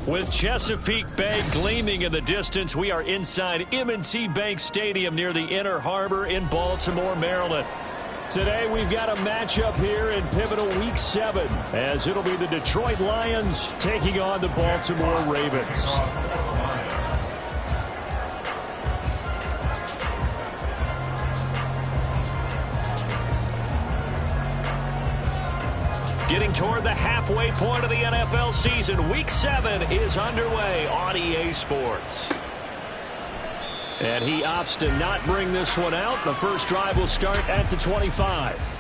With Chesapeake Bay gleaming in the distance, we are inside M&T Bank Stadium near the Inner Harbor in Baltimore, Maryland. Today we've got a matchup here in pivotal Week 7, as it'll be the Detroit Lions taking on the Baltimore Ravens. Getting toward the halfway point of the NFL season, Week 7 is underway on EA Sports. And he opts to not bring this one out. The first drive will start at the 25.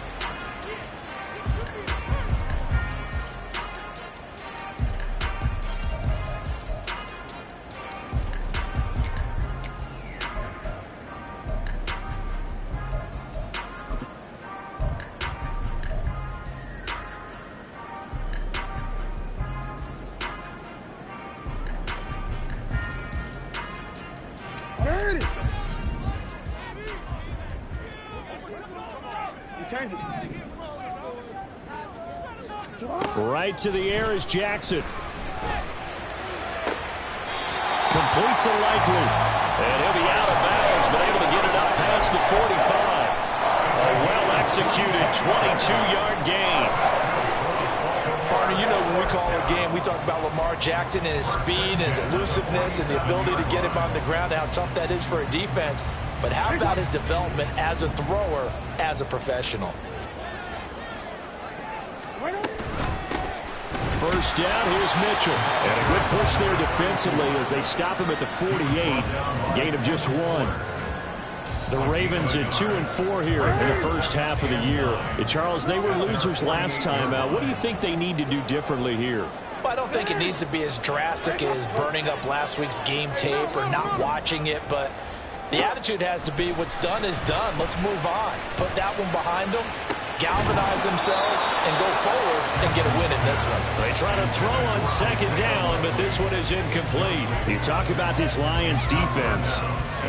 Right to the air is Jackson. Complete to Likely. And he'll be out of bounds, but able to get it up past the 45. A well-executed 22-yard gain. Partner, you know when we call a game, we talk about Lamar Jackson and his speed, his elusiveness, and the ability to get him on the ground, how tough that is for a defense. But how about his development as a thrower, as a professional? First down, here's Mitchell. And a good push there defensively as they stop him at the 48. Gain of just 1. The Ravens at 2-4 here in the first half of the year. And Charles, they were losers last time out. What do you think they need to do differently here? Well, I don't think it needs to be as drastic as burning up last week's game tape or not watching it, but the attitude has to be what's done is done. Let's move on. Put that one behind them, galvanize themselves, and go forward and get a win in this one. They try to throw on second down, but this one is incomplete. You talk about this Lions defense.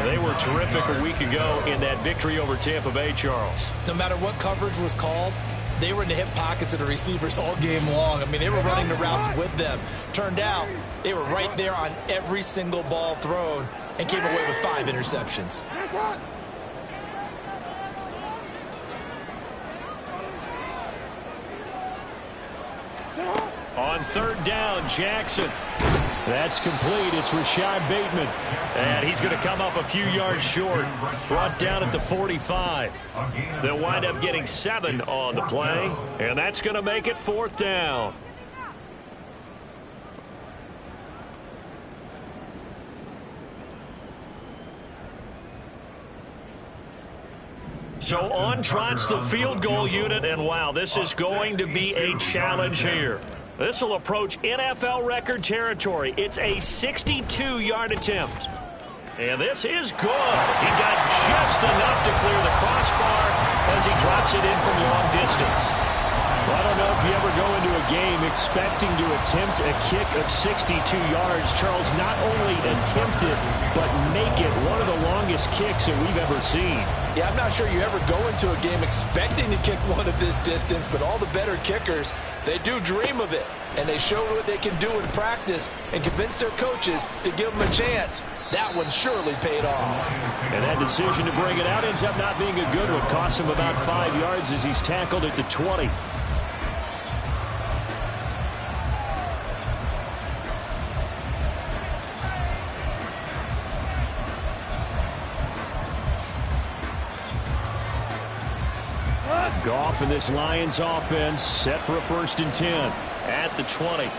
They were terrific a week ago in that victory over Tampa Bay, Charles. No matter what coverage was called, they were in the hip pockets of the receivers all game long. I mean, they were running the routes with them. Turned out, they were right there on every single ball thrown and came away with 5 interceptions. On third down, Jackson. That's complete. It's Rashad Bateman. And he's going to come up a few yards short. Brought down at the 45. They'll wind up getting 7 on the play. And that's going to make it 4th down. So on trots the field goal unit. And wow, this is going to be a challenge here. This will approach NFL record territory. It's a 62-yard attempt. And this is good. He got just enough to clear the crossbar as he drops it in from long distance. Well, I don't know if you ever go into a game expecting to attempt a kick of 62 yards. Charles, not only attempt it, but make it one of the longest kicks that we've ever seen. Yeah, I'm not sure you ever go into a game expecting to kick one of this distance, but all the better kickers, they do dream of it, and they show what they can do in practice and convince their coaches to give them a chance. That one surely paid off. And that decision to bring it out ends up not being a good one. Cost him about 5 yards as he's tackled at the 20. Goff and this Lions offense set for a 1st and 10 at the 20. They'll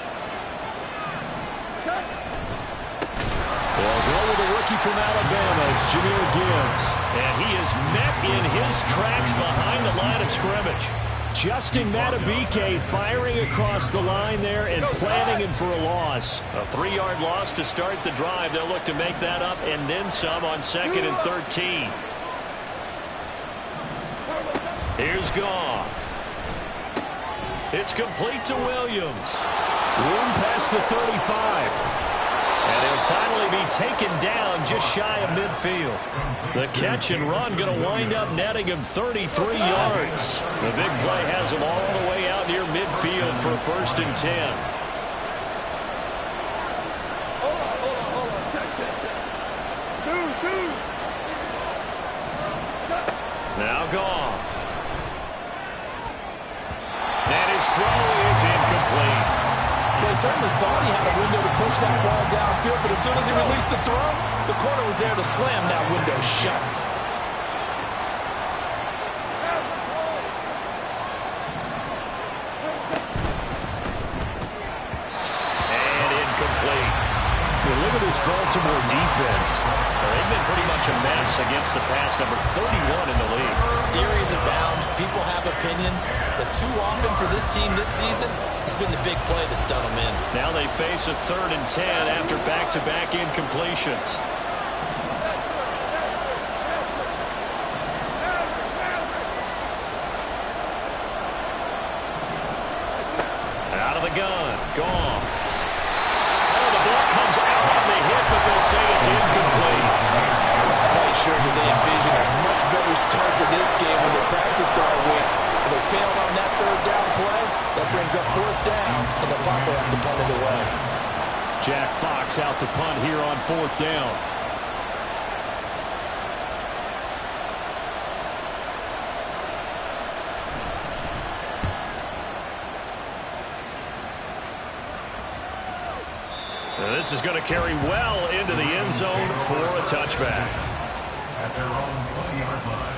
go with a rookie from Alabama. It's Jahmyr Gibbs. And he is met in his tracks behind the line of scrimmage. Justin Madubuike firing across the line there and planting him for a loss. A 3-yard loss to start the drive. They'll look to make that up and then some on 2nd and 13. Here's Goff. It's complete to Williams. Room past the 35. And he'll finally be taken down just shy of midfield. The catch and run going to wind up netting him 33 yards. The big play has him all the way out near midfield for a 1st and 10. Well, he certainly thought he had a window to push that ball downfield, but as soon as he released the throw, the corner was there to slam that window shut. And incomplete. Well, look at this Baltimore defense. They've been pretty much a mess against the pass, number 31 in the league. Theories abound. People have opinions. But too often for this team this season, it's been the big play that's done them in. Now they face a 3rd and 10 after back-to-back incompletions. Out of the gun. Gone. Oh, the ball comes out on the hit, but they'll say it's incomplete. Quite sure that they envision a much better start to this game when they practiced all week. If they failed on that 3rd down play, that brings up 4th down, and they'll probably have to punt it away. Jack Fox out to punt here on 4th down. Now this is going to carry well into the end zone for a touchback. At their own 20-yard line.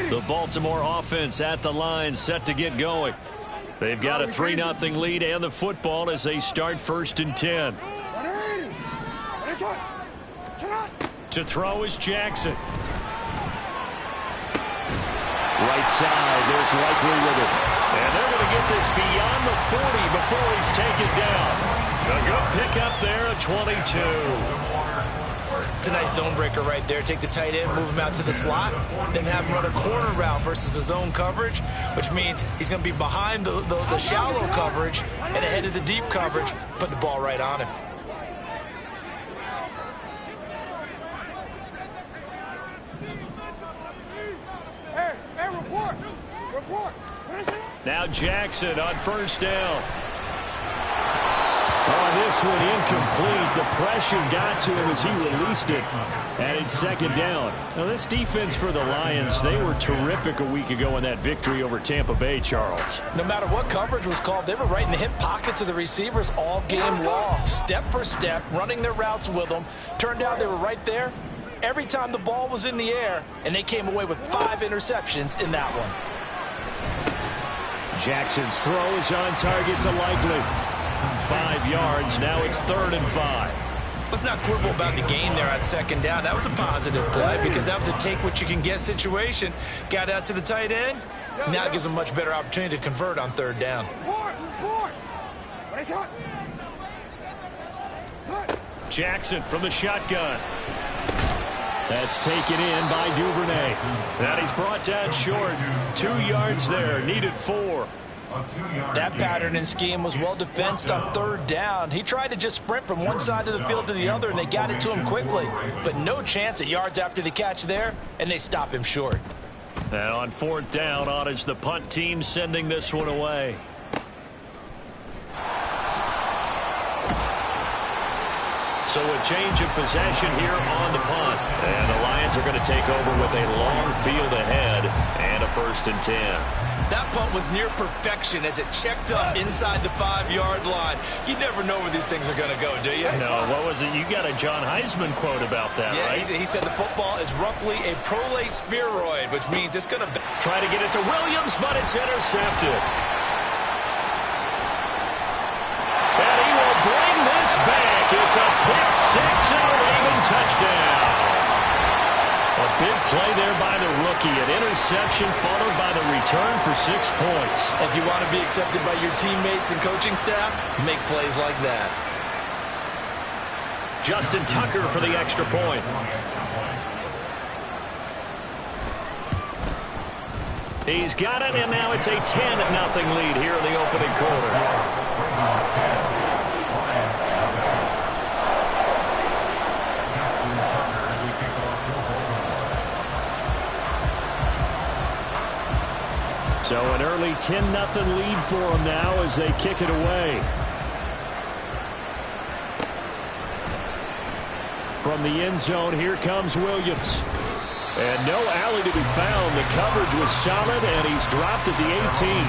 The Baltimore offense at the line, set to get going. They've got a 3-0 lead and the football as they start 1st and 10. To throw is Jackson. Right side, there's Likely with it. And they're going to get this beyond the 40 before he's taken down. A good pickup there at 22. It's a nice zone breaker right there. Take the tight end, move him out to the slot, then have him run a corner route versus the zone coverage, which means he's going to be behind the shallow coverage and ahead of the deep coverage, put the ball right on him. Now Jackson on 1st down. On this one, incomplete. The pressure got to him as he released it. And it's 2nd down. Now, this defense for the Lions, they were terrific a week ago in that victory over Tampa Bay, Charles. No matter what coverage was called, they were right in the hip pockets of the receivers all game long. Step for step, running their routes with them. Turned out they were right there every time the ball was in the air, and they came away with 5 interceptions in that one. Jackson's throw is on target to Likely. 5 yards. Now it's 3rd and 5. Let's not quibble about the gain there on 2nd down. That was a positive play because that was a take-what-you-can-get situation. Got out to the tight end. Now it gives them a much better opportunity to convert on 3rd down. Jackson from the shotgun. That's taken in by Duvernay. And he's brought down short. 2 yards there. Needed 4. That pattern and scheme was well defensed on 3rd down. He tried to just sprint from one side of the field to the other, and they got it to him quickly. But no chance at yards after the catch there, and they stop him short. And on 4th down, on is the punt team sending this one away. So a change of possession here on the punt. And the Lions are going to take over with a long field ahead and a 1st and 10. That punt was near perfection as it checked up inside the 5-yard line. You never know where these things are going to go, do you? No, what was it? You got a John Heisman quote about that, yeah, right? He said the football is roughly a prolate spheroid, which means it's going to... Try to get it to Williams, but it's intercepted. And he will bring this back. It's a pick 6 and a Raven touchdown. A big play there by the rookie. An interception followed by the return for 6 points. If you want to be accepted by your teammates and coaching staff, make plays like that. Justin Tucker for the extra point. He's got it, and now it's a 10-0 lead here in the opening quarter. So an early 10-0 lead for them now as they kick it away. From the end zone, here comes Williams. And no alley to be found. The coverage was solid, and he's dropped at the 18.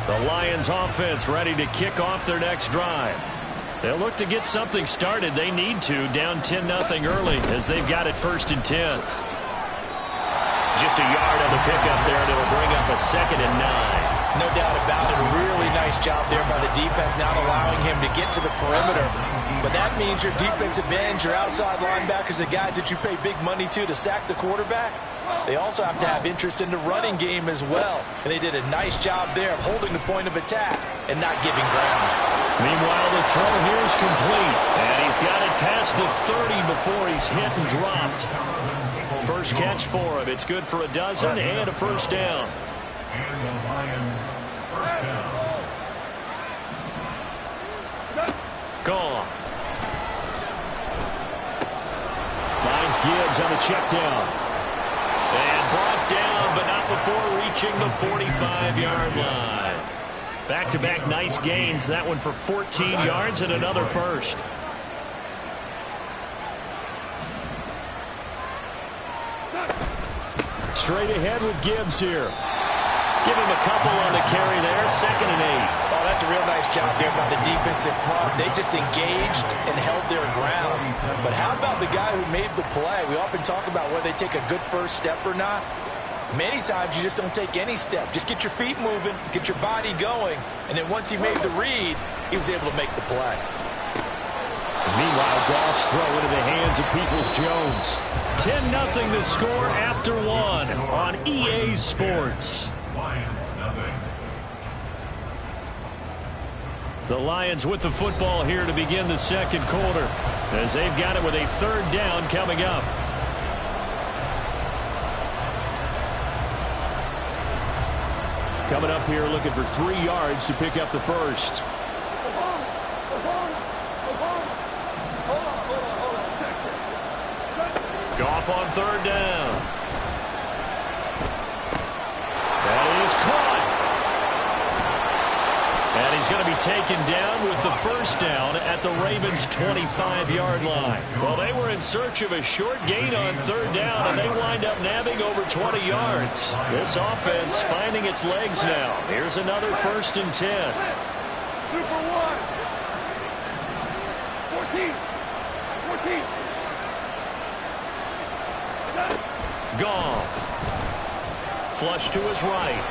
The Lions offense ready to kick off their next drive. They'll look to get something started. They need to, down 10-0 early as they've got it 1st and 10. Just a yard on the pickup there, and it'll bring up a 2nd and 9. No doubt about it. A really nice job there by the defense, not allowing him to get to the perimeter. But that means your defensive ends, your outside linebackers, the guys that you pay big money to sack the quarterback, they also have to have interest in the running game as well. And they did a nice job there of holding the point of attack and not giving ground. Meanwhile, the throw here is complete. And he's got it past the 30 before he's hit and dropped. First catch for him. It's good for a dozen and a 1st down. And the Lions first down. Gone. Finds Gibbs on a check down. And brought down, but not before reaching the 45-yard line. Back-to-back nice gains. That one for 14 yards and another 1st. Straight ahead with Gibbs here. Give him a couple on the carry there. 2nd and 8. Oh, that's a real nice job there by the defensive front. They just engaged and held their ground. But how about the guy who made the play? We often talk about whether they take a good first step or not. Many times you just don't take any step. Just get your feet moving, get your body going, and then once he made the read, he was able to make the play. Meanwhile, Goff's throw into the hands of Peoples-Jones. 10-0 the score after 1 on EA Sports. Lions nothing. The Lions with the football here to begin the 2nd quarter, as they've got it with a 3rd down coming up. Coming up here looking for 3 yards to pick up the 1st. Goff on 3rd down. That is caught. And he's going to be taken down with the 1st down at the Ravens' 25-yard line. Well, they were in search of a short gain on 3rd down, and they wind up nabbing over 20 yards. This offense finding its legs now. Here's another 1st and 10. 2 for 1. 14. Goff. Flush to his right.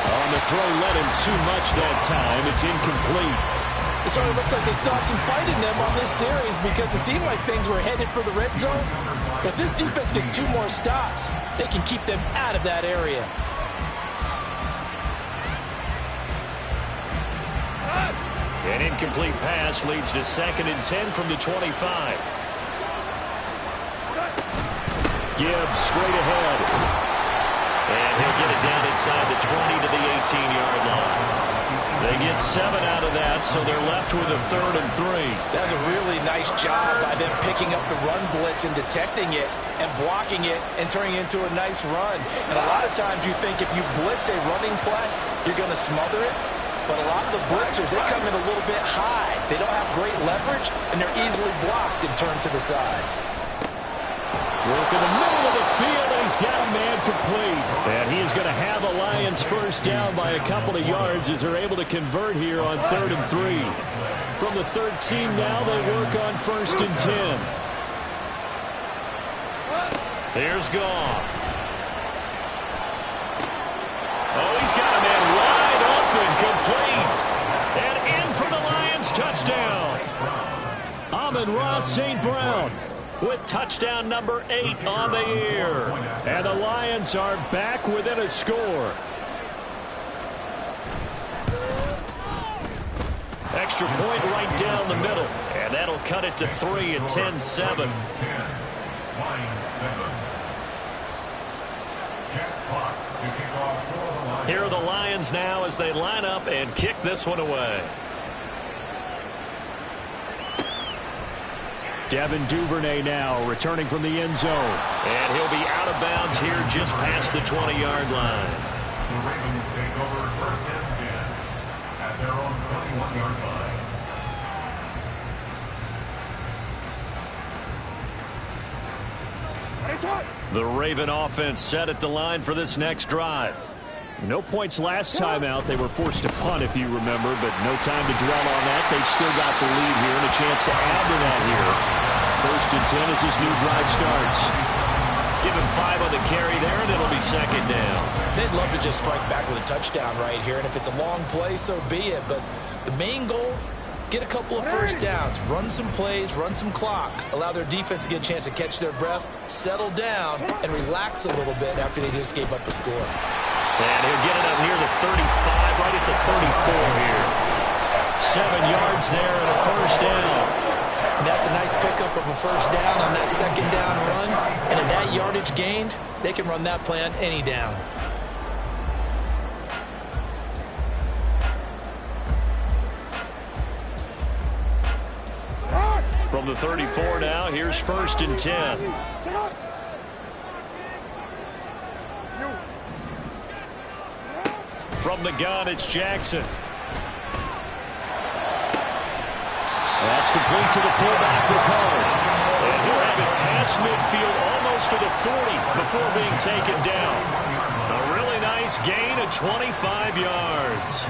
On the throw, led him too much that time. It's incomplete. It sort of looks like they still have some fight in them on this series because it seemed like things were headed for the red zone. But if this defense gets 2 more stops, they can keep them out of that area. An incomplete pass leads to 2nd and 10 from the 25. Gibbs straight ahead. And he'll get it down inside the 20 to the 18-yard line. They get 7 out of that, so they're left with a 3rd and 3. That's a really nice job by them picking up the run blitz and detecting it and blocking it and turning it into a nice run. And a lot of times you think if you blitz a running play, you're going to smother it. But a lot of the blitzers, they come in a little bit high. They don't have great leverage, and they're easily blocked and turned to the side. Work in the middle of the field, and he's got a man complete. And he is going to have a Lions 1st down by a couple of yards as they're able to convert here on 3rd and 3. From the 13 now, they work on 1st and 10. There's Goff. Oh, he's got a man wide open, complete. And in for the Lions touchdown. Amon-Ra St. Brown with touchdown number 8 on the year. And the Lions are back within a score. Extra point right down the middle. And that'll cut it to 3 and 10-7. Lions 7. Jack Fox to kick off for the Lions. Here are the Lions now as they line up and kick this one away. Devin Duvernay now returning from the end zone. And he'll be out of bounds here just past the 20-yard line. The Ravens take over first and 10 at their own 21-yard line. The Raven offense set at the line for this next drive. No points last time out. They were forced to punt, if you remember, but no time to dwell on that. They've still got the lead here and a chance to add to that here. First and 10 as this new drive starts. Give him 5 on the carry there, and it'll be second down. They'd love to just strike back with a touchdown right here, and if it's a long play, so be it. But the main goal, get a couple of first downs, run some plays, run some clock, allow their defense to get a chance to catch their breath, settle down, and relax a little bit after they just gave up a score. And he'll get it up near the 35, right at the 34 here. 7 yards there and a first down. And that's a nice pickup of a first down on that second down run. And at that yardage gained, they can run that play on any down. From the 34 now, here's first and 10. From the gun, it's Jackson. That's complete to the fullback, Ricard. And he'll have it past midfield almost to the 40 before being taken down. A really nice gain of 25 yards.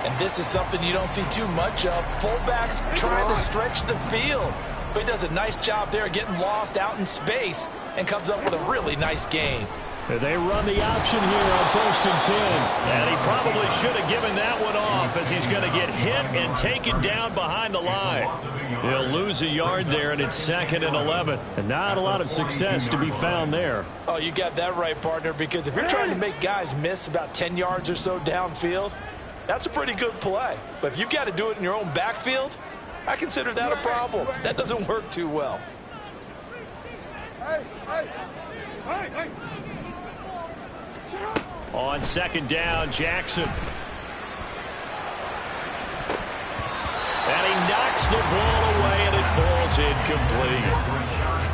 And this is something you don't see too much of. Fullbacks trying to stretch the field. But he does a nice job there getting lost out in space and comes up with a really nice gain. They run the option here on first and 10. And he probably should have given that one off as he's going to get hit and taken down behind the line. He'll lose a yard there, and it's second and 11. And not a lot of success to be found there. Oh, you got that right, partner, because if you're trying to make guys miss about 10 yards or so downfield, that's a pretty good play. But if you've got to do it in your own backfield, I consider that a problem. That doesn't work too well. On second down, Jackson. And he knocks the ball away, and it falls incomplete.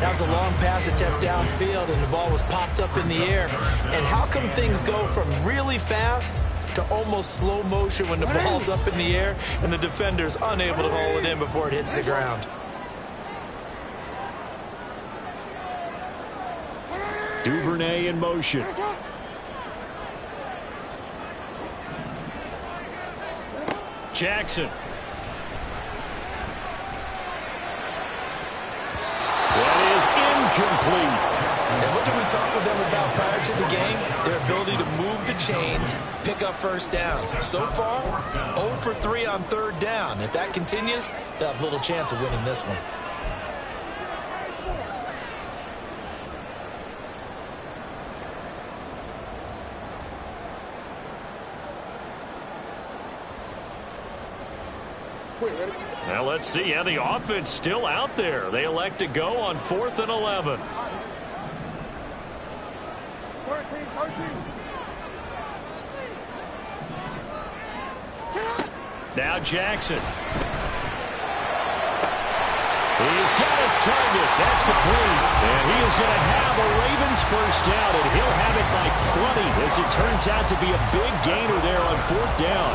That was a long pass attempt downfield, and the ball was popped up in the air. And how come things go from really fast to almost slow motion when the ball's up in the air and the defender's unable to haul it in before it hits the ground? Duvernay in motion. Jackson. That is incomplete. And what did we talk with them about prior to the game? Their ability to move the chains, pick up first downs. So far, 0 for 3 on third down. If that continues, they'll have little chance of winning this one. Now let's see. Yeah, the offense still out there. They elect to go on 4th and 11. 13. Now Jackson. He's got his target. That's complete. And he is going to have a Ravens first down, and he'll have it by plenty as it turns out to be a big gainer there on 4th down.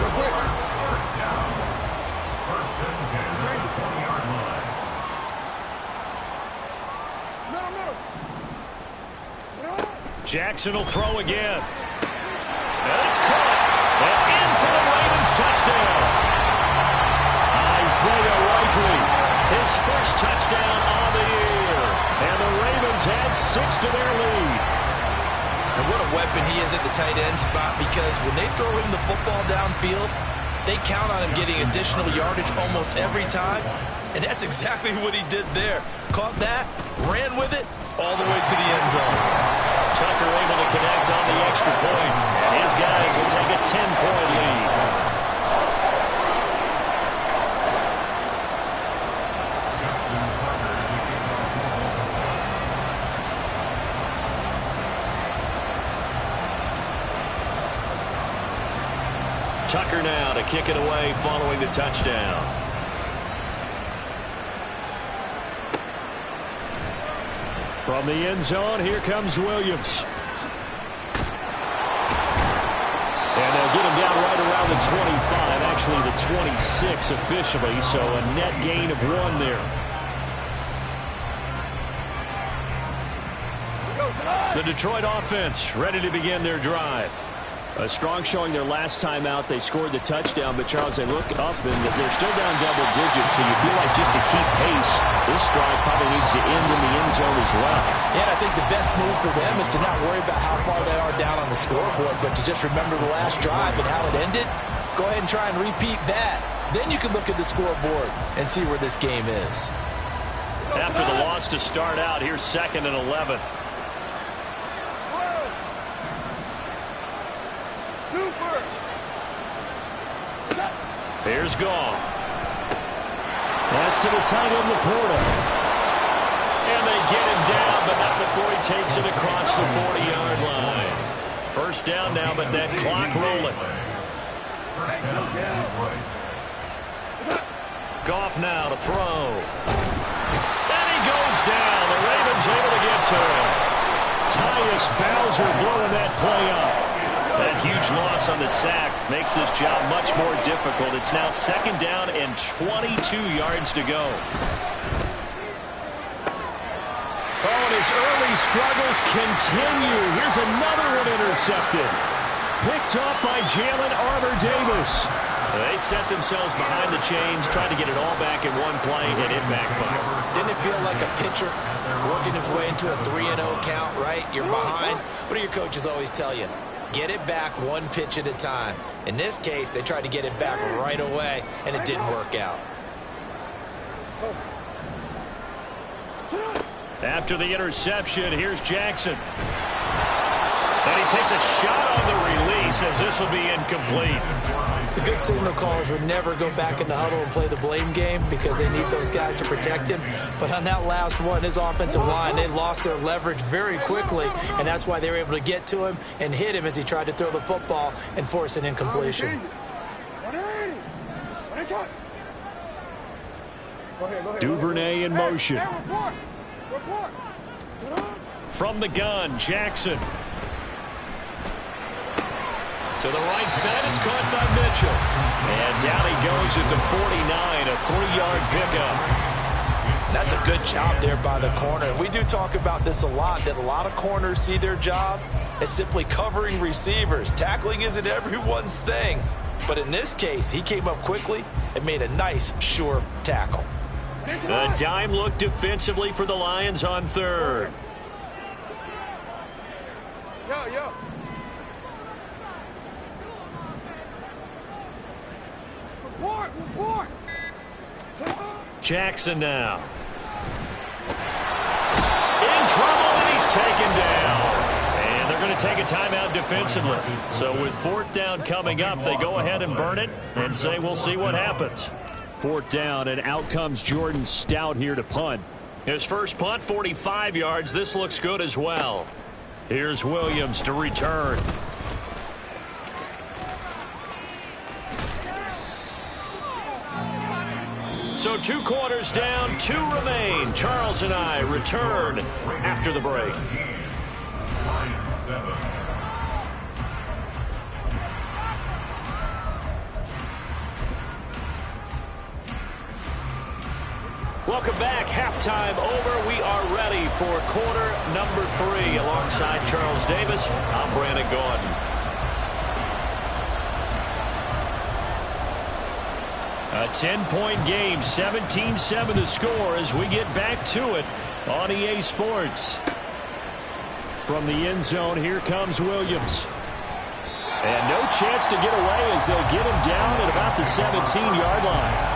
Jackson will throw again. And it's caught. And in for the Ravens touchdown. Isaiah Likely, his first touchdown on the year. And the Ravens add 6 to their lead. And what a weapon he is at the tight end spot, because when they throw him the football downfield, they count on him getting additional yardage almost every time. And that's exactly what he did there. Caught that, ran with it, all the way to the end zone. Tucker able to connect on the extra point. And his guys will take a 10-point lead. Tucker now to kick it away following the touchdown. From the end zone, here comes Williams. And they'll get him down right around the 25, actually the 26 officially, so a net gain of 1 there. The Detroit offense ready to begin their drive. A strong showing their last time out. They scored the touchdown, but Charles, they look up and they're still down double digits, so you feel like just to keep pace, this drive probably needs to end in the end zone as well. Yeah, I think the best move for them is to not worry about how far they are down on the scoreboard, but to just remember the last drive and how it ended. Go ahead and try and repeat that. Then you can look at the scoreboard and see where this game is. After the loss to start out, here's 2nd and 11. Here's Goff. That's to the tight end, Laporta. And they get him down, but not before he takes it across the 40-yard line. First down now, but that clock rolling. Goff now to throw. And he goes down. The Ravens able to get to him. Tyus Bowser blowing that play up. That huge loss on the sack makes this job much more difficult. It's now 2nd down and 22 yards to go. Oh, and his early struggles continue. Here's another one intercepted. Picked off by Jalen Armour-Davis. They set themselves behind the chains, tried to get it all back in one play, and it backfired. Didn't it feel like a pitcher working his way into a 3-0 count, right? You're behind. What do your coaches always tell you? Get it back 1 pitch at a time. In this case, they tried to get it back right away, and it didn't work out. After the interception, here's Jackson. And he takes a shot on the release as this will be incomplete. The good signal callers would never go back in the huddle and play the blame game because they need those guys to protect him. But on that last one, his offensive line, they lost their leverage very quickly, and that's why they were able to get to him and hit him as he tried to throw the football and force an incompletion. Duvernay in motion. From the gun, Jackson. To the right side, it's caught by Mitchell. And down he goes at the 49, a 3-yard pickup. That's a good job there by the corner. We do talk about this a lot, that a lot of corners see their job as simply covering receivers. Tackling isn't everyone's thing. But in this case, he came up quickly and made a nice, sure tackle. A dime look defensively for the Lions on 3rd. Yo. Report. Jackson now. In trouble, and he's taken down. And they're going to take a timeout defensively. So with 4th down coming up, they go ahead and burn it and say we'll see what happens. 4th down, and out comes Jordan Stout here to punt. His first punt, 45 yards. This looks good as well. Here's Williams to return. So 2 quarters down, 2 remain. Charles and I return after the break. Welcome back. Halftime over. We are ready for quarter number 3. Alongside Charles Davis, I'm Brandon Gaudin. A 10-point game, 17-7 the score as we get back to it on EA Sports. From the end zone, here comes Williams. And no chance to get away as they'll get him down at about the 17-yard line.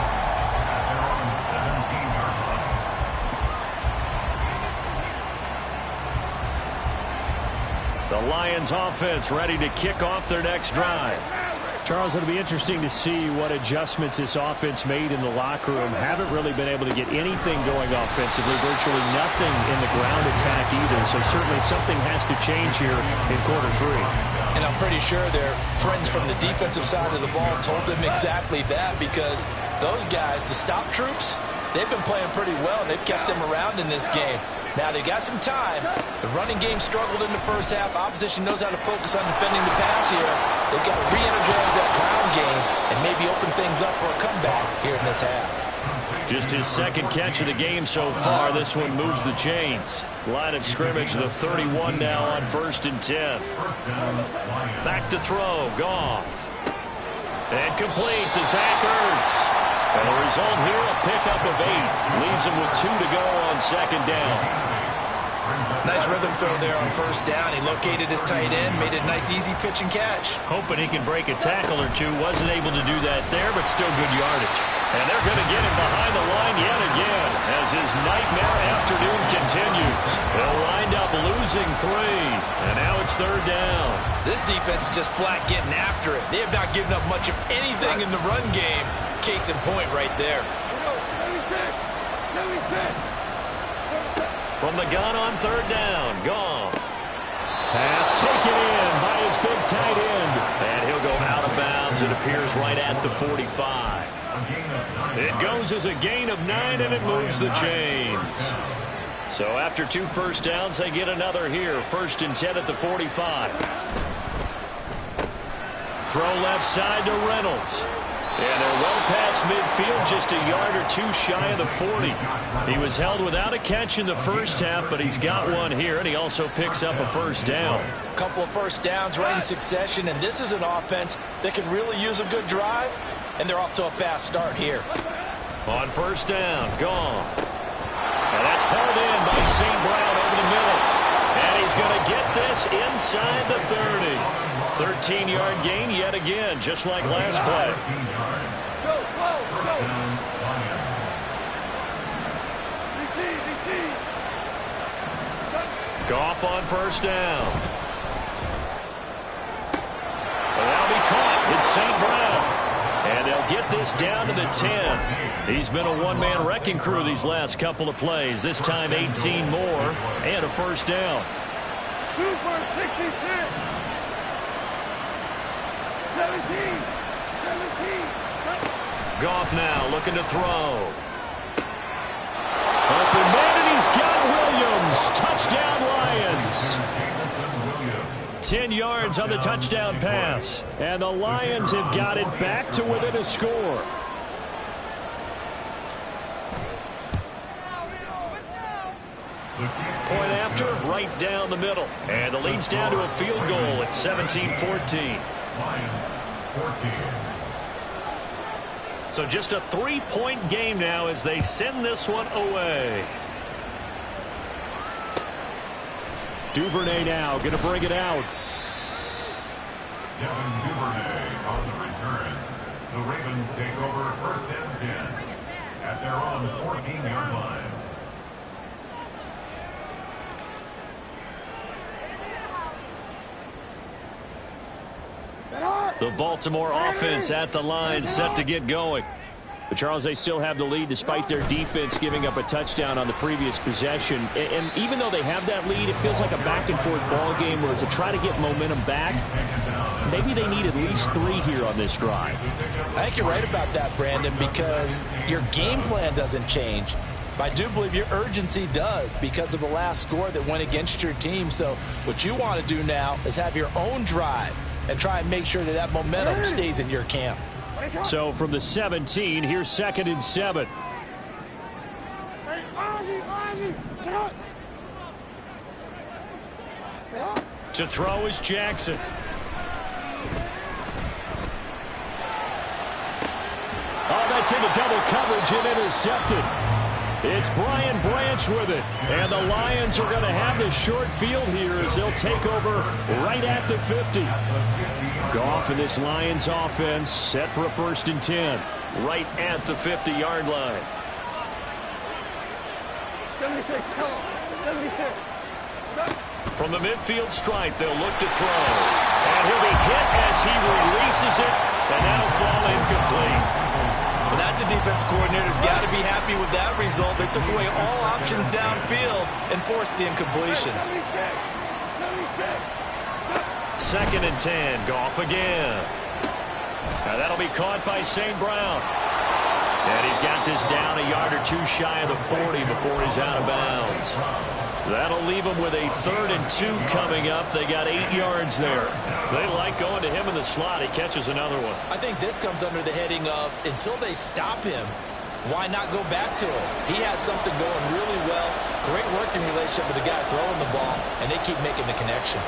The Lions offense ready to kick off their next drive. Charles, it'll be interesting to see what adjustments this offense made in the locker room. Haven't really been able to get anything going offensively, virtually nothing in the ground attack either. So certainly something has to change here in quarter 3. And I'm pretty sure their friends from the defensive side of the ball told them exactly that, because those guys, the stop troops, they've been playing pretty well. They've kept them around in this game. Now, they got some time. The running game struggled in the first half. Opposition knows how to focus on defending the pass here. They've got to re-energize that ground game and maybe open things up for a comeback here in this half. Just his second catch of the game so far. This one moves the chains. Line of scrimmage, the 31 now on 1st and 10. Back to throw. Goff. And complete to Zach Ertz. And the result here, a pickup of 8. Leaves him with 2 to go on 2nd down. Nice rhythm throw there on 1st down. He located his tight end, made a nice easy pitch and catch. Hoping he can break a tackle or two. Wasn't able to do that there, but still good yardage. And they're going to get him behind the line yet again as his nightmare afternoon continues. They'll wind up losing 3. And now it's 3rd down. This defense is just flat getting after it. They have not given up much of anything in the run game. Case in point right there. From the gun on 3rd down, Goff. Pass taken in by his big tight end. And he'll go out of bounds. It appears right at the 45. It goes as a gain of 9, and it moves the chains. So after 2 first downs, they get another here. 1st and 10 at the 45. Throw left side to Reynolds. And they're well past midfield, just a yard or 2 shy of the 40. He was held without a catch in the first half, but he's got one here, and he also picks up a 1st down. A couple of first downs right in succession, and this is an offense that can really use a good drive, and they're off to a fast start here. On 1st down, Goff. And that's hauled in by St. Brown over the middle. And he's going to get this inside the 30. 13-yard gain yet again, just like last play. Goff on 1st down. Well, that'll be caught. It's St. Brown. And they'll get this down to the 10. He's been a one-man wrecking crew these last couple of plays. This time 18 more and a 1st down. 2 for 66. 17. Goff now looking to throw. Open man, and he's got Williams. Touchdown, Lions. 10 yards on the touchdown pass. And the Lions have got it back to within a score. Point after, right down the middle. And the lead's down to a field goal at 17-14. Lions 14. So just a 3-point game now as they send this one away. Duvernay now going to bring it out. Devin Duvernay on the return. The Ravens take over 1st and 10 at their own 14-yard line. The Baltimore offense at the line set to get going. But, Charles, they still have the lead despite their defense giving up a touchdown on the previous possession. And even though they have that lead, it feels like a back-and-forth ball game where to try to get momentum back, maybe they need at least 3 here on this drive. I think you're right about that, Brandon, because your game plan doesn't change. But I do believe your urgency does because of the last score that went against your team. So what you want to do now is have your own drive and try and make sure that that momentum stays in your camp. So from the 17, here's 2nd and 7. To throw is Jackson. Oh, that's into double coverage and intercepted. It's Brian Branch with it. And the Lions are going to have this short field here as they'll take over right at the 50. Goff in this Lions offense set for a 1st and 10. Right at the 50-yard line. 76, come on. 76. From the midfield stripe, they'll look to throw. And he'll be hit as he releases it. And that'll fall incomplete. Well, that's a defensive coordinator's got to be happy with that result. They took away all options downfield and forced the incompletion. 2nd and 10. Goff again. Now that'll be caught by St. Brown. And he's got this down a yard or 2 shy of the 40 before he's out of bounds. That'll leave them with a 3rd and 2 coming up. They got 8 yards there. They like going to him in the slot. He catches another one. I think this comes under the heading of until they stop him, why not go back to him? He has something going really well. Great working relationship with the guy throwing the ball, and they keep making the connection.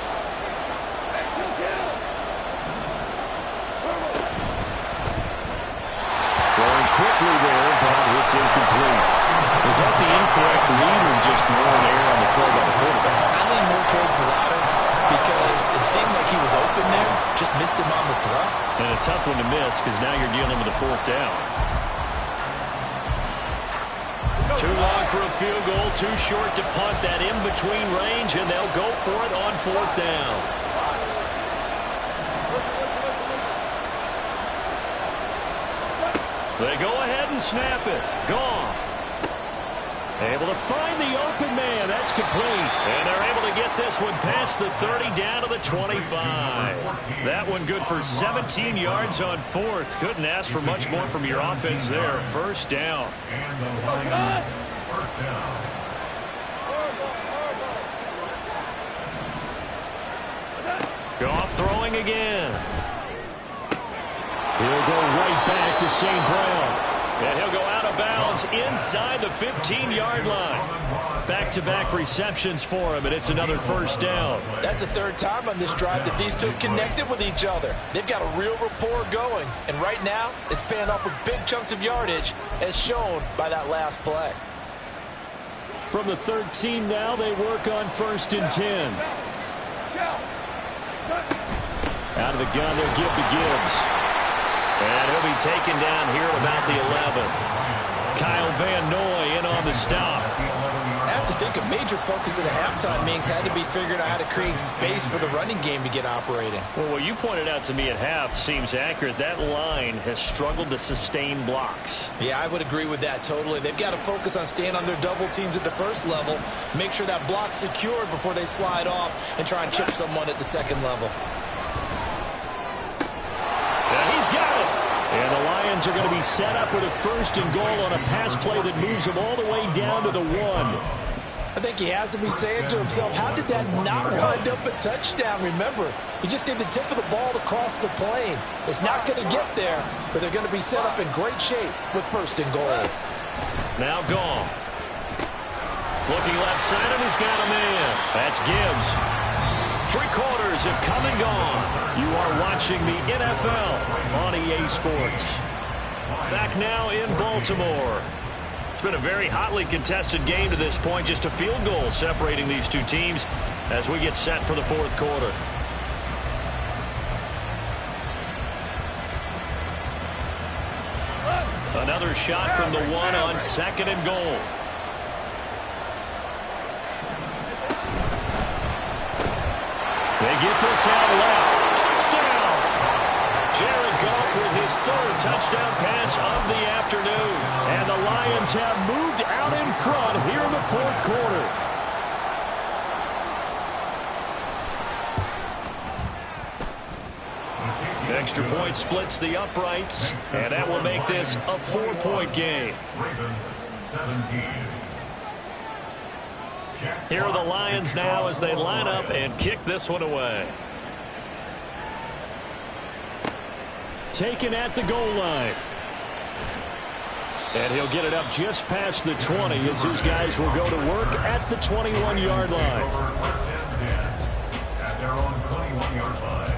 Throwing quickly there, but it's incomplete. Was that the incorrect read or just thrown air on the throw by the quarterback? I lean more towards the latter because it seemed like he was open there, just missed him on the throw. And a tough one to miss because now you're dealing with a 4th down. Too long for a field goal, too short to punt that in-between range, and they'll go for it on 4th down. They go ahead and snap it. Goff. Able to find the open man. That's complete. And they're able to get this one past the 30 down to the 25. That one good for 17 yards on 4th. Couldn't ask for much more from your offense there. 1st down. And the Lions, 1st down. Goff throwing again. He'll go right back to St. Brown. And he'll go out of bounds inside the 15-yard line. Back-to-back receptions for him, and it's another 1st down. That's the 3rd time on this drive that these two have connected with each other. They've got a real rapport going, and right now it's paying off with big chunks of yardage, as shown by that last play. From the 13 now, they work on 1st and 10. Out of the gun, they'll give to Gibbs. And he'll be taken down here at about the 11. Kyle Van Noy in on the stop. I have to think a major focus of the halftime meetings had to be figuring out how to create space for the running game to get operating. Well, what you pointed out to me at half seems accurate. That line has struggled to sustain blocks. Yeah, I would agree with that totally. They've got to focus on staying on their double teams at the 1st level, make sure that block's secured before they slide off and try and chip someone at the 2nd level. And he's got it. And the Lions are going to be set up with a 1st and goal on a pass play that moves them all the way down to the 1. I think he has to be saying to himself, how did that not wind up a touchdown? Remember, he just did the tip of the ball to cross the plane. It's not going to get there, but they're going to be set up in great shape with 1st and goal. Now Goff. Looking left side, and he's got a man. That's Gibbs. 3 quarters have come and gone. You are watching the NFL on EA Sports. Back now in Baltimore. It's been a very hotly contested game to this point. Just a field goal separating these two teams as we get set for the 4th quarter. Another shot from the 1 on 2nd and goal. They get this out left. Touchdown! Jared Goff with his 3rd touchdown pass of the afternoon. And the Lions have moved out in front here in the 4th quarter. Extra point splits the uprights, and that will make this a 4-point game. Ravens, 17. Here are the Lions now as they line up and kick this one away. Taken at the goal line. And he'll get it up just past the 20 as his guys will go to work at the 21-yard line. First and 10 at their own 21-yard line.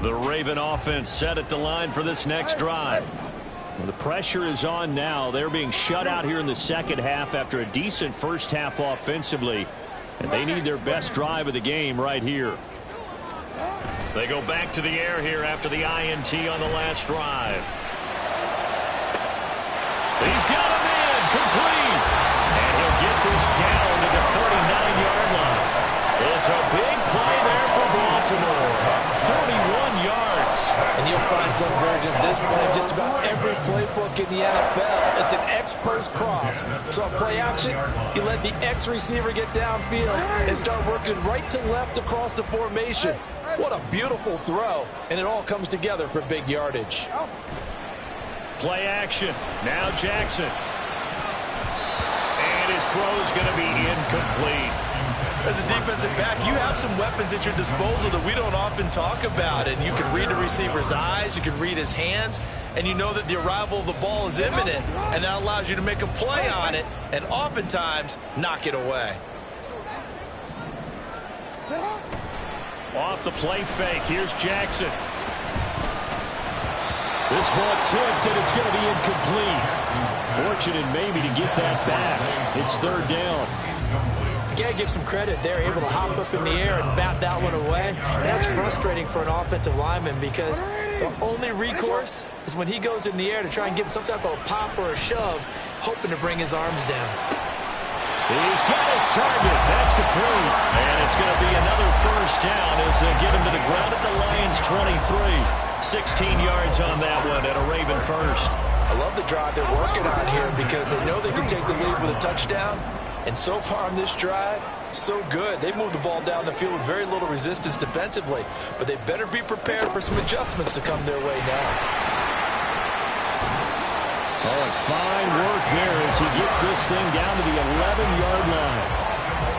The Raven offense set at the line for this next drive. Well, the pressure is on now. They're being shut out here in the 2nd half after a decent 1st half offensively. And they need their best drive of the game right here. They go back to the air here after the INT on the last drive. He's got a man complete. And he'll get this down to the 39-yard line. It's a big play there for Baltimore. 41 yards. And you'll find some version of this play in just about every playbook in the NFL. It's an X-post cross. So on play action, you let the X receiver get downfield and start working right to left across the formation. What a beautiful throw. And it all comes together for big yardage. Play action. Now Jackson. his throw is going to be incomplete. As a defensive back, you have some weapons at your disposal that we don't often talk about. And you can read the receiver's eyes, you can read his hands, and you know that the arrival of the ball is imminent. And that allows you to make a play on it and oftentimes knock it away. Off the play fake, here's Jackson. This ball tipped, and it's going to be incomplete. Fortunate maybe to get that back. It's third down. You gotta give some credit. They're able to hop up in the air and bat that one away. And that's frustrating for an offensive lineman because the only recourse is when he goes in the air to try and get some type of a pop or a shove, hoping to bring his arms down. He's got his target. That's complete. And it's going to be another first down as they get him to the ground at the Lions' 23. 16 yards on that one and a Raven first. I love the drive they're working on here because they know they can take the lead with a touchdown. And so far on this drive, so good. They moved the ball down the field with very little resistance defensively. But they better be prepared for some adjustments to come their way now. Oh, fine work there as he gets this thing down to the 11-yard line.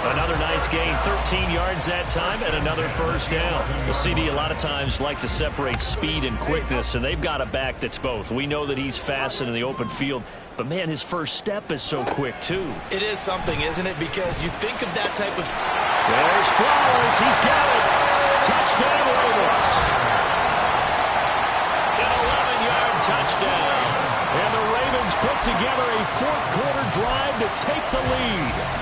Another nice gain, 13 yards that time, and another first down. The CD a lot of times like to separate speed and quickness, and they've got a back that's both. We know that he's fast in the open field, but, man, his first step is so quick, too. It is something, isn't it? Because you think of that type of... There's Flowers. He's got it. Touchdown, Ravens. An 11-yard touchdown. And the Ravens put together a fourth-quarter drive to take the lead.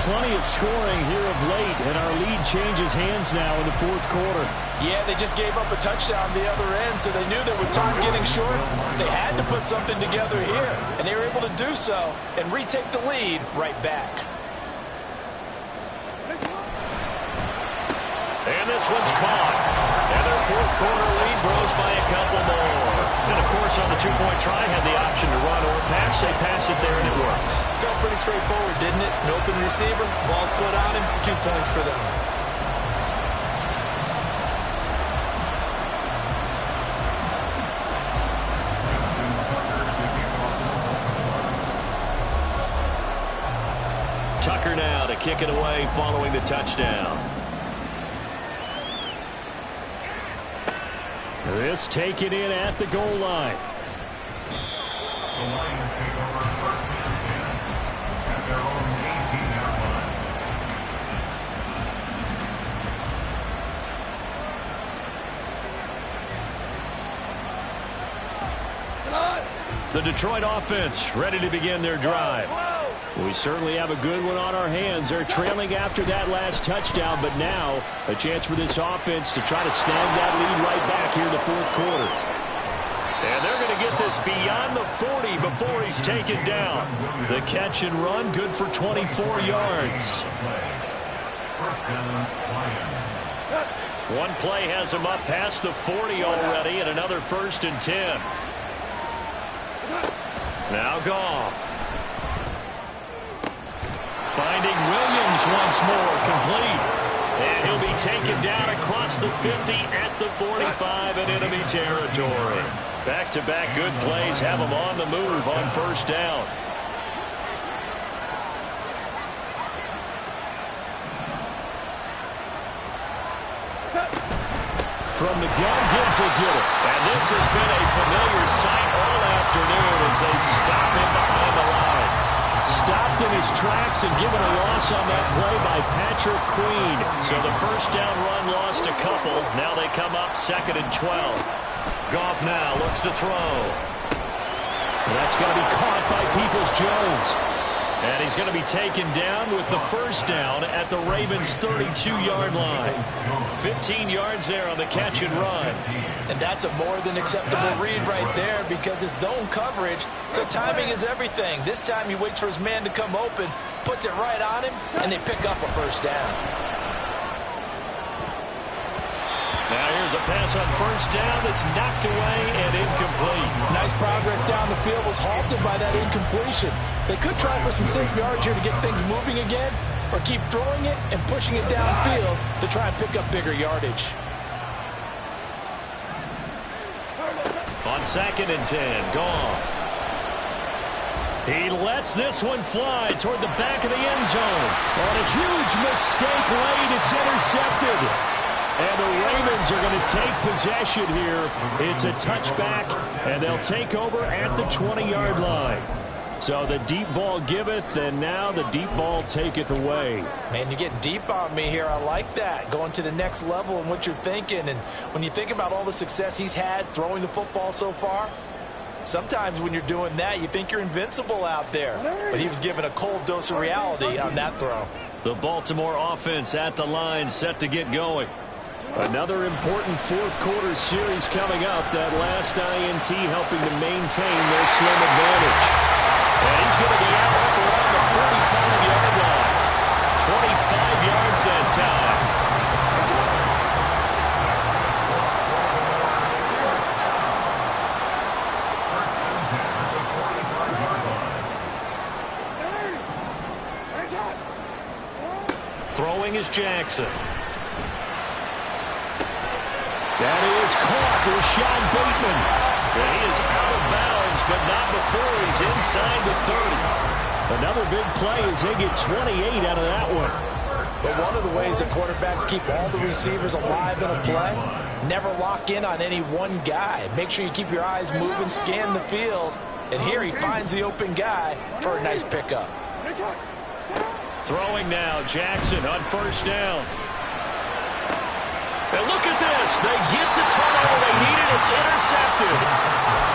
Plenty of scoring here of late, and our lead changes hands now in the fourth quarter. Yeah, they just gave up a touchdown the other end, so they knew that with time getting short, they had to put something together here. And they were able to do so and retake the lead right back. And this one's caught. And their fourth quarter lead grows by a couple more. And, of course, on the two-point try, had the option to run or pass. They pass it there, and it works. Felt pretty straightforward, didn't it? An open receiver, ball's put on him, 2 points for them. Tucker now to kick it away following the touchdown. This taken in at the goal line. The Lions take over first and 10 at their own 18-yard line. The Detroit offense ready to begin their drive. We certainly have a good one on our hands. They're trailing after that last touchdown, but now a chance for this offense to try to snag that lead right back here in the fourth quarter. And they're going to get this beyond the 40 before he's taken down. The catch and run, good for 24 yards. One play has him up past the 40 already, and another first and 10. Now Goff. Finding Williams once more, complete. And he'll be taken down across the 50 at the 45 in enemy territory. Back-to-back good plays have him on the move on first down. From the gun, Gibbs will get it. And this has been a familiar sight all afternoon as they stop him behind the line. Stopped in his tracks and given a loss on that play by Patrick Queen. So the first down run lost a couple. Now they come up 2nd and 12. Goff now looks to throw. That's going to be caught by Peoples-Jones. And he's going to be taken down with the first down at the Ravens' 32-yard line. 15 yards there on the catch and run. And that's a more than acceptable read right there because it's zone coverage, so timing is everything. This time he waits for his man to come open, puts it right on him, and they pick up a first down. Now here's a pass on first down that's knocked away and incomplete. Nice progress down the field, was halted by that incompletion. They could try for some safe yards here to get things moving again, or keep throwing it and pushing it downfield to try and pick up bigger yardage. On 2nd and 10, Goff. He lets this one fly toward the back of the end zone. On a huge mistake late, it's intercepted. And the Ravens are going to take possession here. It's a touchback, and they'll take over at the 20-yard line. So the deep ball giveth, and now the deep ball taketh away. Man, you're getting deep on me here. I like that. Going to the next level in what you're thinking. And when you think about all the success he's had throwing the football so far, sometimes when you're doing that, you think you're invincible out there. But he was given a cold dose of reality on that throw. The Baltimore offense at the line, set to get going. Another important fourth-quarter series coming up. That last INT helping to maintain their slim advantage. And he's going to be out up around the 45-yard line. 25 yards that time. Throwing is Jackson. That is caught with Sean Bateman. And he is out of bounds, but not before he's inside the 30. Another big play as they get 28 out of that one. But one of the ways that quarterbacks keep all the receivers alive in a play, never lock in on any one guy. Make sure you keep your eyes moving, scan the field. And here he finds the open guy for a nice pickup. Throwing now, Jackson on first down. And look at this. They get the turnover they needed. It's intercepted.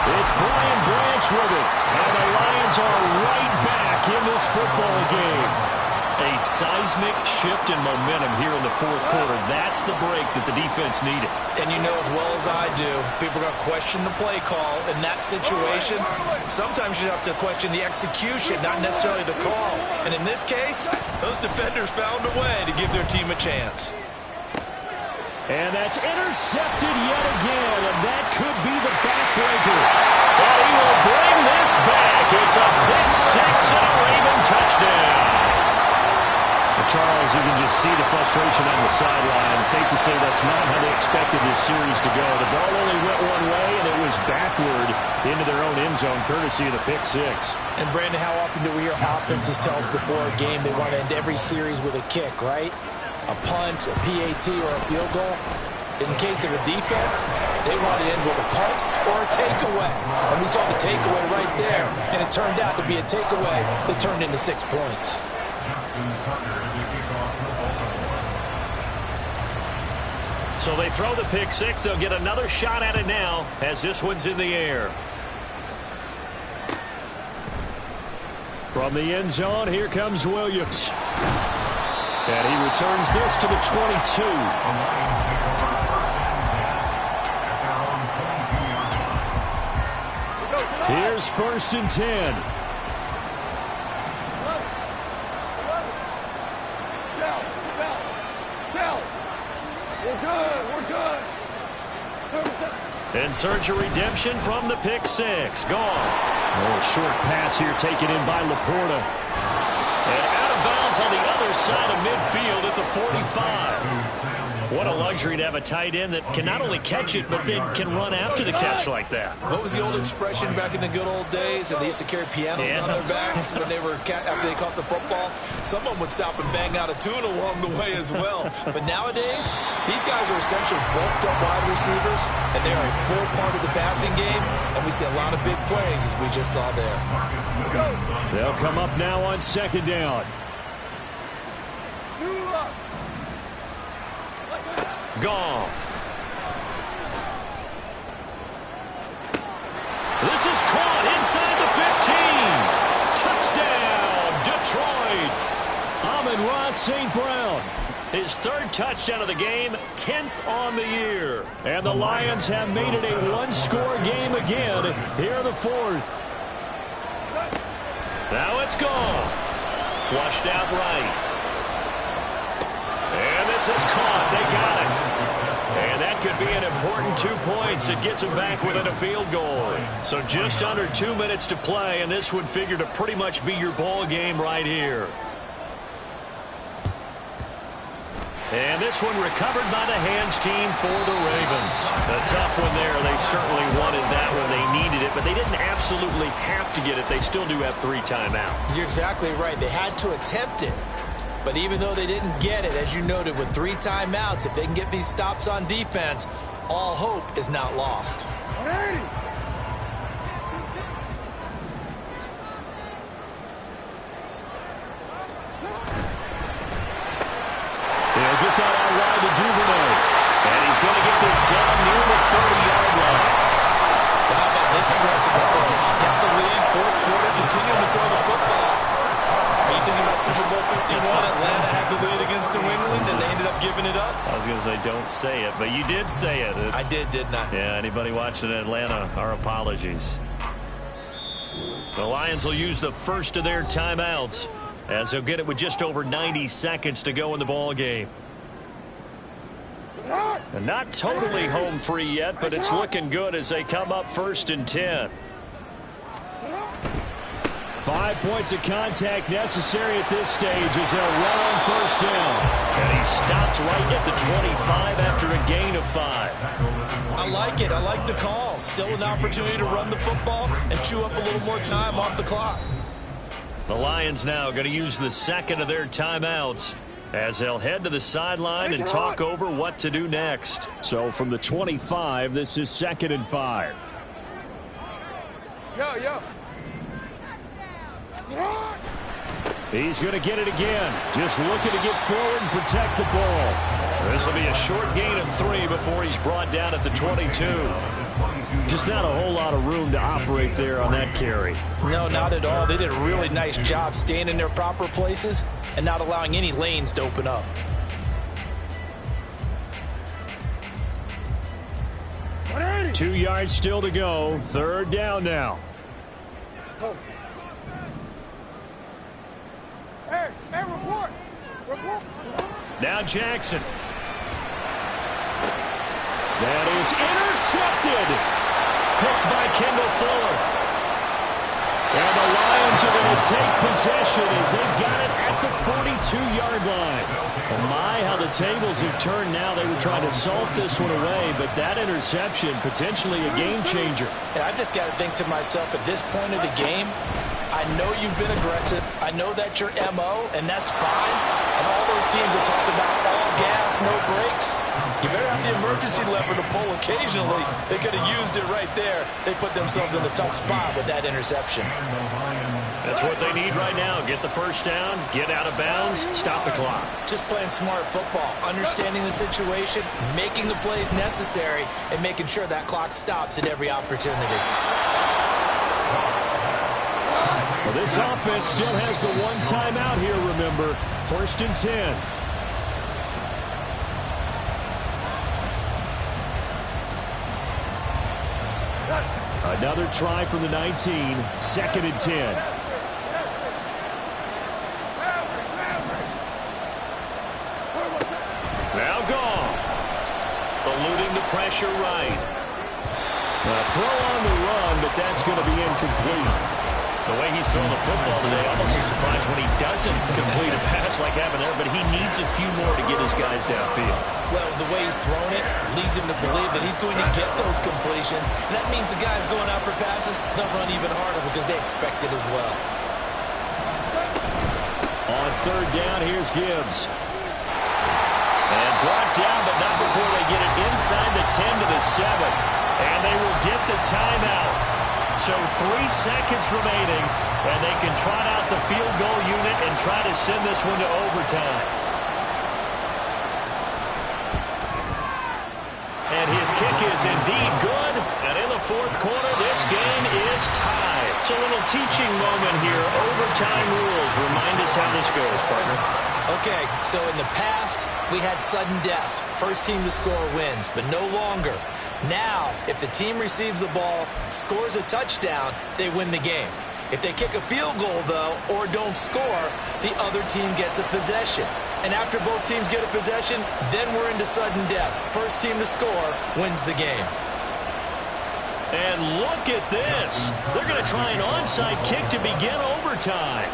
It's Brian Branch with it. And the Lions are right back in this football game. A seismic shift in momentum here in the fourth quarter. That's the break that the defense needed. And you know as well as I do, people are going to question the play call in that situation. Sometimes you have to question the execution, not necessarily the call. And in this case, those defenders found a way to give their team a chance. And that's intercepted yet again, and that could be the backbreaker. But he will bring this back. It's a pick six and a Raven touchdown. Well, Charles, you can just see the frustration on the sideline. Safe to say that's not how they expected this series to go. The ball only went one way, and it was backward into their own end zone, courtesy of the pick six. And, Brandon, how often do we hear offenses tell us before a game they want to end every series with a kick, right? A punt, a PAT, or a field goal. In the case of a defense, they want to end with a punt or a takeaway. And we saw the takeaway right there, and it turned out to be a takeaway that turned into 6 points. So they throw the pick six. They'll get another shot at it now as this one's in the air. From the end zone, here comes Williams. And he returns this to the 22. Here's first and 10. We're good. In search of redemption from the pick six. Gone. A short pass here taken in by Laporta. And out of bounds on the other side of midfield at the 45. What a luxury to have a tight end that can not only catch it, but then can run after the catch like that. What was the old expression back in the good old days? And they used to carry pianos on their backs when they were after they caught the football. Someone would stop and bang out a tune along the way as well. But nowadays, these guys are essentially bulked up wide receivers, and they are a full part of the passing game. And we see a lot of big plays, as we just saw there. They'll come up now on second down. Goff. This is caught inside the 15. Touchdown, Detroit. Amon-Ra St. Brown. His third touchdown of the game, 10th on the year. And the Lions have made it a one-score game again here in the fourth. Now it's Goff. Flushed out right. And this is caught. They got it. And that could be an important 2 points. It gets them back within a field goal. So just under 2 minutes to play, and this would figure to pretty much be your ball game right here. And this one recovered by the hands team for the Ravens. A tough one there. They certainly wanted that one. They needed it, but they didn't absolutely have to get it. They still do have 3 timeouts. You're exactly right. They had to attempt it. But even though they didn't get it, as you noted, with 3 timeouts, if they can get these stops on defense, all hope is not lost. They'll get that out wide to Duvernay. And he's going to get this done near the 30-yard line. Well, how about this aggressive approach? Got the lead, fourth quarter, continuing to throw the football. Are you thinking about Super Bowl 51? Atlanta had the lead against New England, and they ended up giving it up? I was going to say, don't say it, but you did say it. I didn't I? Yeah, anybody watching Atlanta, our apologies. The Lions will use the first of their timeouts, as they'll get it with just over 90 seconds to go in the ball game. And not totally home free yet, but it's looking good as they come up 1st and 10. 5 points of contact necessary at this stage as they'll run on 1st down. And he stopped right at the 25 after a gain of 5. I like it. I like the call. Still an opportunity to run the football and chew up a little more time off the clock. The Lions now going to use the second of their timeouts as they'll head to the sideline and talk over what to do next. So from the 25, this is 2nd and 5. Yo. He's going to get it again. Just looking to get forward and protect the ball. This will be a short gain of 3 before he's brought down at the 22. Just not a whole lot of room to operate there on that carry. No, not at all. They did a really nice job staying in their proper places and not allowing any lanes to open up. Ready? 2 yards still to go. 3rd down now. Hey, report. Now Jackson. That is intercepted. Picked by Kendall Fuller. And the Lions are going to take possession as they've got it at the 42-yard line. Oh my, how the tables have turned now. They were trying to salt this one away, but that interception, potentially a game changer. And I've just got to think to myself, at this point of the game, I know you've been aggressive. I know that's your MO, and that's fine. And all those teams that talk about all gas, no brakes, you better have the emergency lever to pull occasionally. They could have used it right there. They put themselves in a tough spot with that interception. That's what they need right now. Get the first down, get out of bounds, stop the clock. Just playing smart football, understanding the situation, making the plays necessary, and making sure that clock stops at every opportunity. Well, this offense still has the 1 timeout here, remember. 1st and 10. Another try from the 19. 2nd and 10. Now gone. Eluding the pressure right. Throw on the run, but that's going to be incomplete. The way he's throwing the football today, almost a surprise when he doesn't complete a pass like having there, but he needs a few more to get his guys downfield. Well, the way he's thrown it leads him to believe that he's going to get those completions. And that means the guys going out for passes, they'll run even harder because they expect it as well. On 3rd down, here's Gibbs. And brought down, but not before they get it inside the 10 to the 7. And they will get the timeout. So 3 seconds remaining, and they can trot out the field goal unit and try to send this one to overtime. And his kick is indeed good. And in the 4th quarter, this game is tied. It's a little teaching moment here. Overtime rules. Remind us how this goes, partner. Okay, so in the past, we had sudden death. First team to score wins, but no longer. Now, if the team receives the ball, scores a touchdown, they win the game. If they kick a field goal, though, or don't score, the other team gets a possession. And after both teams get a possession, then we're into sudden death. First team to score wins the game. And look at this. They're going to try an onside kick to begin overtime.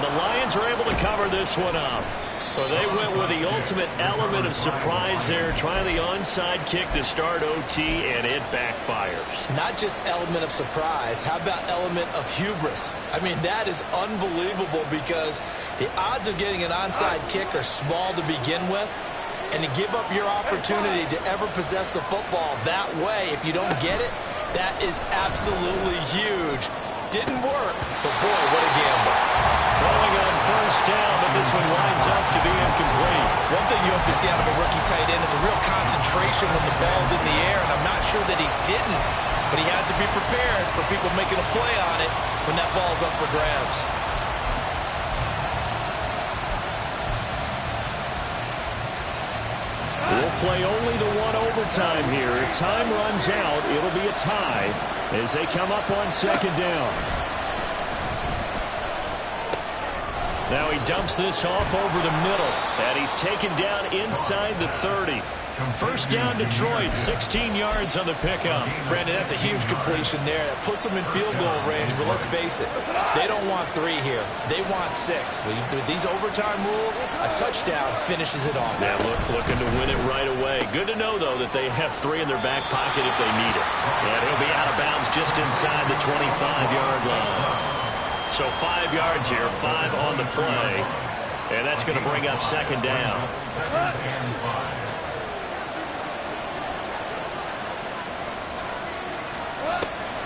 And the Lions are able to cover this one up. Well, they went with the ultimate element of surprise there, trying the onside kick to start OT, and it backfires. Not just element of surprise, how about element of hubris? I mean, that is unbelievable because the odds of getting an onside kick are small to begin with, and to give up your opportunity to ever possess the football that way, if you don't get it, that is absolutely huge. Didn't work, but boy, what a gamble. Throwing on first down, but this one winds up to be incomplete. One thing you hope to see out of a rookie tight end is a real concentration when the ball's in the air, and I'm not sure that he didn't, but he has to be prepared for people making a play on it when that ball's up for grabs. We'll play only the one overtime here. If time runs out, it'll be a tie as they come up on second down. Now he dumps this off over the middle, and he's taken down inside the 30. First down Detroit, 16 yards on the pickup. Brandon, that's a huge completion there. That puts them in field goal range, but let's face it, they don't want 3 here. They want 6. With these overtime rules, a touchdown finishes it off. Yeah, looking to win it right away. Good to know, though, that they have 3 in their back pocket if they need it. And he'll be out of bounds just inside the 25-yard line. So 5 yards here, 5 on the play, and that's going to bring up second down.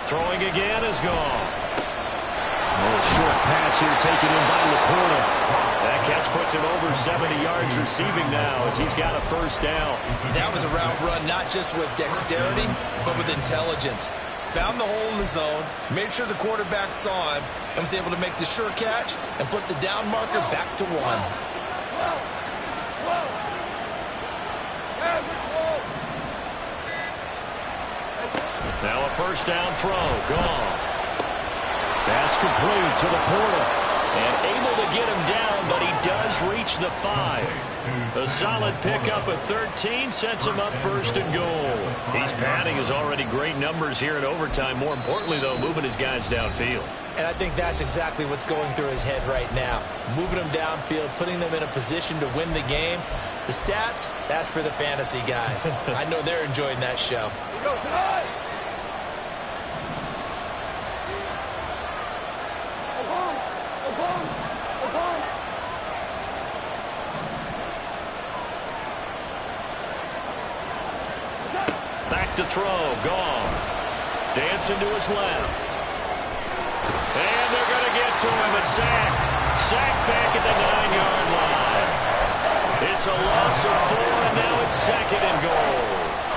Throwing again is gone. Short pass here taken in by LaPorta. That catch puts him over 70 yards receiving now as he's got a first down. That was a route run not just with dexterity, but with intelligence. Found the hole in the zone, made sure the quarterback saw him, and was able to make the sure catch and flip the down marker back to 1. Now a first down throw. Gone. That's complete to LaPorta. And able to get him down, but he does reach the 5. A solid pickup of 13 sets him up first and goal. He's padding his already great numbers here in overtime. More importantly, though, moving his guys downfield. And I think that's exactly what's going through his head right now. Moving them downfield, putting them in a position to win the game. The stats, that's for the fantasy guys. I know they're enjoying that show. Back to throw. Goff. Dancing to his left. And they're going to get to him. A sack. Sack back at the 9-yard line. It's a loss of 4, and now it's second and goal.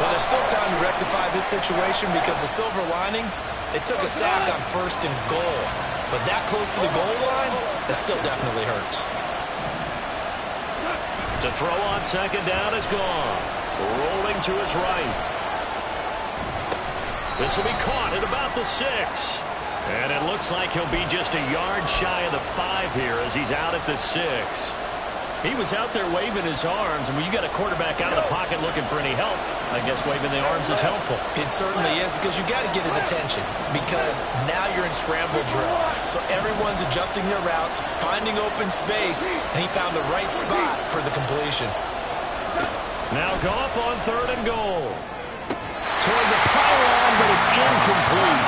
Well, there's still time to rectify this situation because the silver lining, it took a sack on first and goal. But that close to the goal line, that still definitely hurts. To throw on second down is Goff. Rolling to his right. This will be caught at about the 6. And it looks like he'll be just a yard shy of the 5 here as he's out at the 6. He was out there waving his arms, and when you got a quarterback out of the pocket looking for any help, I guess waving the arms is helpful. It certainly is, because you got to get his attention, because now you're in scramble drill. So everyone's adjusting their routes, finding open space, and he found the right spot for the completion. Now Goff on third and goal. Toward the pylon, but it's incomplete.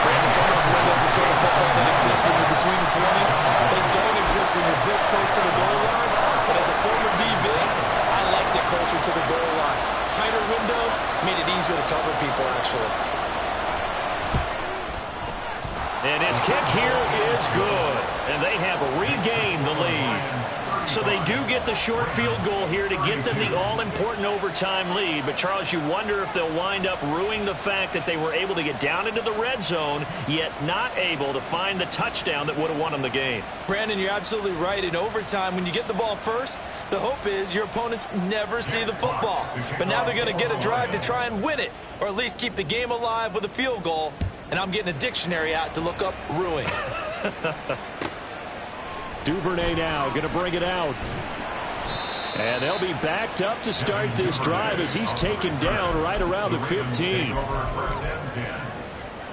Brandon, some of those windows in total football that exist when you're between the 20s, they don't exist when you're this close to the goal line. But as a former DB, I liked it closer to the goal line. Tighter windows made it easier to cover people, actually. And his kick here is good. And they have regained the lead. So they do get the short field goal here to get them the all-important overtime lead. But, Charles, you wonder if they'll wind up ruining the fact that they were able to get down into the red zone, yet not able to find the touchdown that would have won them the game. Brandon, you're absolutely right. In overtime, when you get the ball first, the hope is your opponents never see the football. But now they're going to get a drive to try and win it, or at least keep the game alive with a field goal. And I'm getting a dictionary out to look up ruin. Duvernay now going to bring it out. And they'll be backed up to start this drive as he's taken down right around the 15. First and 10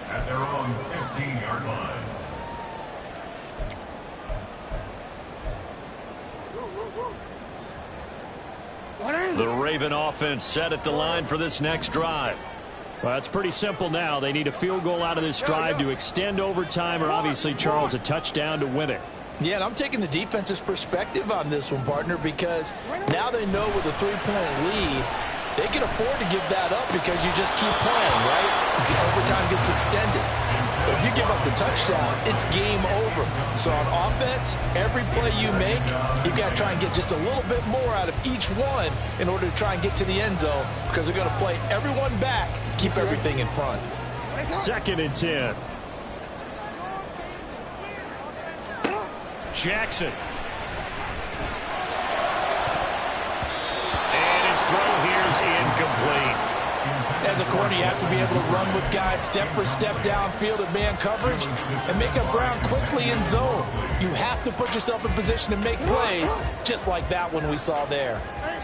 at their own 15-yard line. The Raven offense set at the line for this next drive. Well, it's pretty simple now. They need a field goal out of this drive to extend overtime, or obviously, Charles, a touchdown to win it. Yeah, and I'm taking the defense's perspective on this one, partner, because now they know with a 3-point lead, they can afford to give that up because you just keep playing, right? Overtime gets extended. But if you give up the touchdown, it's game over. So on offense, every play you make, you've got to try and get just a little bit more out of each one in order to try and get to the end zone, because they're going to play everyone back, keep everything in front. 2nd and 10. Jackson. And his throw here is incomplete. As a corner, you have to be able to run with guys step for step downfield in man coverage and make up ground quickly in zone. You have to put yourself in position to make plays, just like that one we saw there.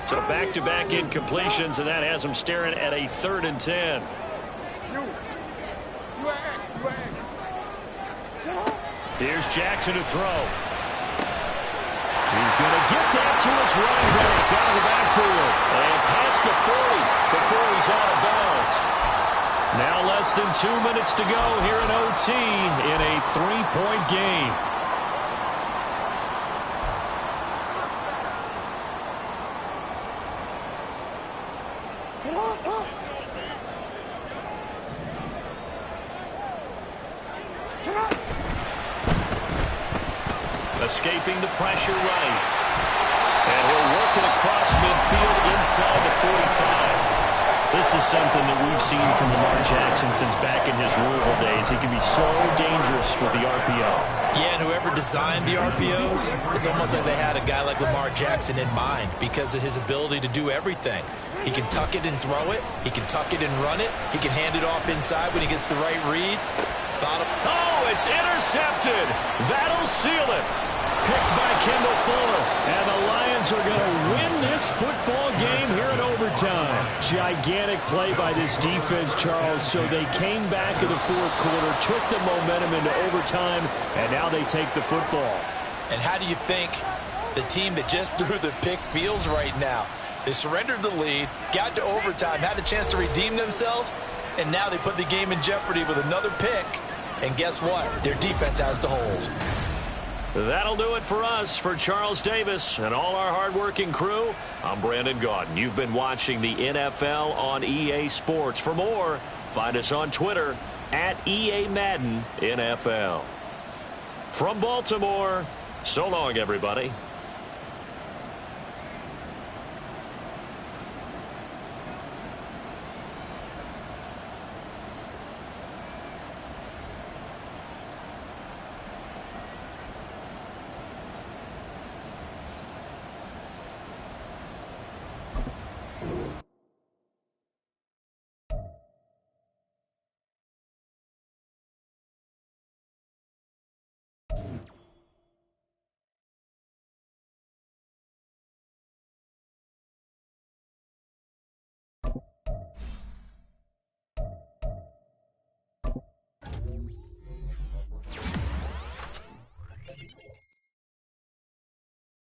So back-to-back incompletions, and that has them staring at a 3rd and 10. Here's Jackson to throw. He's going to get that to his running back out of the backfield. And past the 40 before he's out of bounds. Now less than 2 minutes to go here in OT in a 3-point game. Escaping the pressure right. And he'll work it across midfield inside the 45. This is something that we've seen from Lamar Jackson since back in his Louisville days. He can be so dangerous with the RPO. Yeah, and whoever designed the RPOs, it's almost like they had a guy like Lamar Jackson in mind because of his ability to do everything. He can tuck it and throw it. He can tuck it and run it. He can hand it off inside when he gets the right read. Oh, it's intercepted. That'll seal it. Picked by Kendall Fuller. And the Lions are going to win this football game here in overtime. Gigantic play by this defense, Charles. So they came back in the 4th quarter, took the momentum into overtime, and now they take the football. And how do you think the team that just threw the pick feels right now? They surrendered the lead, got to overtime, had a chance to redeem themselves, and now they put the game in jeopardy with another pick. And guess what? Their defense has to hold. That'll do it for us. For Charles Davis and all our hardworking crew, I'm Brandon Gaudin. You've been watching the NFL on EA Sports. For more, find us on Twitter at EA Madden NFL. From Baltimore, so long, everybody.